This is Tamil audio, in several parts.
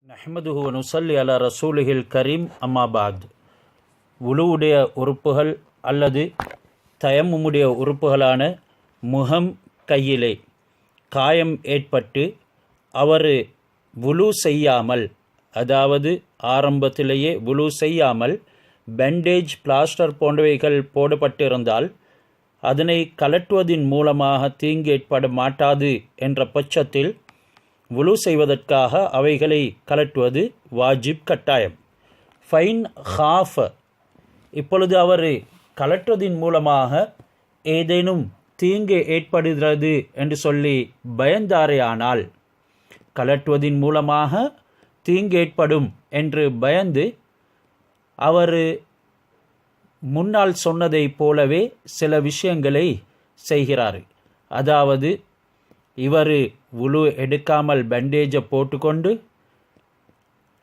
நஹ்மதுஹு வ நுஸல்லி அலா ரசூலிஹில் கரீம் அம்மா பாத். வுலுவுடைய உறுப்புகள் அல்லது தயம்முமுடைய உறுப்புகளான முகம், கையிலே காயம் ஏற்பட்டு அவர் வுலு செய்யாமல், அதாவது ஆரம்பத்திலேயே வுலு செய்யாமல் பேண்டேஜ், பிளாஸ்டர் போன்றவைகள் போடப்பட்டிருந்தால் அதனை கலட்டுவதின் மூலமாக தீங்கு ஏற்பட மாட்டாது என்ற பட்சத்தில் வுலு செய்வதற்காக அவைகளை கலட்டுவது வாஜிப், கட்டாயம். ஃபைன் ஹாஃப், இப்பொழுது அவர் கலட்டுவதின் மூலமாக ஏதேனும் தீங்கு ஏற்படுகிறது என்று சொல்லி பயந்தாரேயானால், கலட்டுவதின் மூலமாக தீங்கு ஏற்படும் என்று பயந்து அவர் முன்னால் சொன்னதை போலவே சில விஷயங்களை செய்கிறார். அதாவது இவர் வுலு எடுக்காமல் பேண்டேஜை போட்டுக்கொண்டு,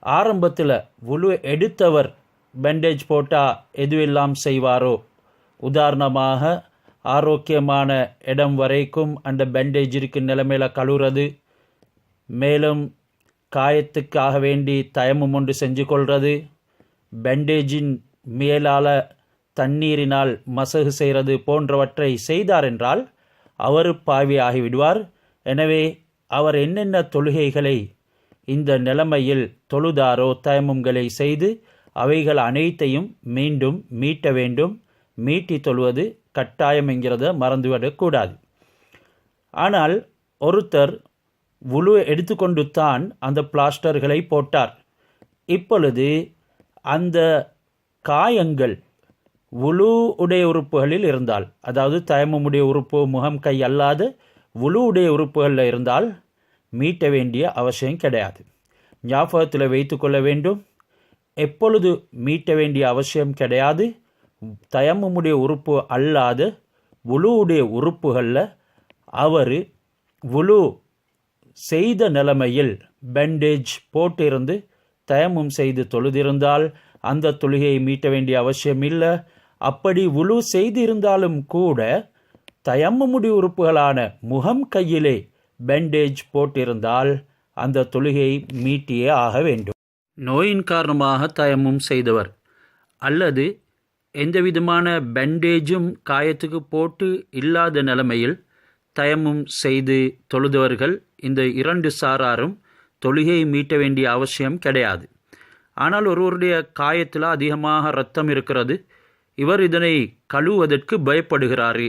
ஆரம்பத்தில் வுலு எடுத்தவர் பேண்டேஜ் போட்டால் எதுவெல்லாம் செய்வாரோ, உதாரணமாக ஆரோக்கியமான இடம் வரைக்கும் அந்த பேண்டேஜ் இருக்கும் நிலைமையில் கழுவுறது, மேலும் காயத்துக்காக வேண்டி தயமும் ஒன்று செஞ்சு கொள்வது, பேண்டேஜின் மேலால் தண்ணீரினால் மசகு செய்கிறது போன்றவற்றை செய்தார் என்றால் அவர் பாவி ஆகிவிடுவார். எனவே அவர் என்னென்ன தொழுகைகளை இந்த நிலைமையில் தொழுதாரோ தயமும்களை செய்து அவைகள் அனைத்தையும் மீண்டும் மீட்ட வேண்டும். மீட்டி தொழுவது கட்டாயம் என்கிறத மறந்துவிடக்கூடாது. ஆனால் ஒருத்தர் வுலு எடுத்துக்கொண்டு தான் அந்த பிளாஸ்டர்களை போட்டார். இப்பொழுது அந்த காயங்கள் வுலு உடைய உறுப்புகளில் இருந்தால், அதாவது தயமுடைய உறுப்பு முகம், கை அல்லாத வுலு உடைய உறுப்புகளில் இருந்தால் மீட்ட வேண்டிய அவசியம் கிடையாது. ஞாபகத்தில் வைத்து கொள்ள வேண்டும், எப்பொழுது மீட்ட வேண்டிய அவசியம் கிடையாது, தயமுடைய உறுப்பு அல்லாத வுலுவுடைய உறுப்புகளில் அவர் வுலு செய்த நிலைமையில் பேண்டேஜ் போட்டிருந்து தயமும் செய்து தொழுதிருந்தால் அந்த தொழுகையை மீட்ட வேண்டிய அவசியம் இல்லை. அப்படி வுலு செய்திருந்தாலும் கூட தயம்முடைய உறுப்புகளான முகம், கையிலே பேண்டேஜ் போட்டிருந்தால் அந்த தொழுகையை மீட்டியே ஆக வேண்டும். நோயின் காரணமாக தயமும் செய்தவர் அல்லது எந்தவிதமான பேண்டேஜும் காயத்துக்கு போட்டு இல்லாத நிலைமையில் தயமும் செய்து தொழுதவர்கள், இந்த இரண்டு சாராரும் தொழுகையை மீட்ட வேண்டிய அவசியம் கிடையாது. ஆனால் ஒருவருடைய காயத்தில் அதிகமாக இரத்தம் இருக்கிறது, இவர் இதனை கழுவுவதற்கு பயப்படுகிறார்.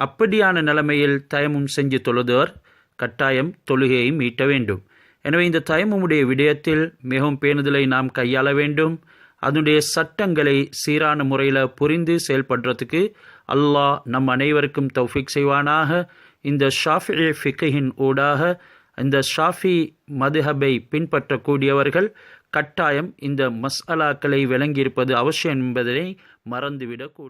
அப்படியான நிலைமையில் தயமும் செஞ்சு தொழுதவர் கட்டாயம் தொழுகையை மீட்ட வேண்டும். எனவே இந்த தயமுடைய விடயத்தில் மிகவும் பேணுதலை நாம் கையாள வேண்டும். அதனுடைய சட்டங்களை சீரான முறையில் புரிந்து செயல்படுறதுக்கு அல்லாஹ் நம் அனைவருக்கும் தௌஃபீக் செய்வானாக. இந்த ஷாஃபி ஃபிக்ஹின் ஊடாக இந்த ஷாஃபி மதுஹபை பின்பற்றக்கூடியவர்கள் கட்டாயம் இந்த மஸ்அலாக்களை விளங்கியிருப்பது அவசியம் என்பதனை மறந்துவிடக்கூடாது.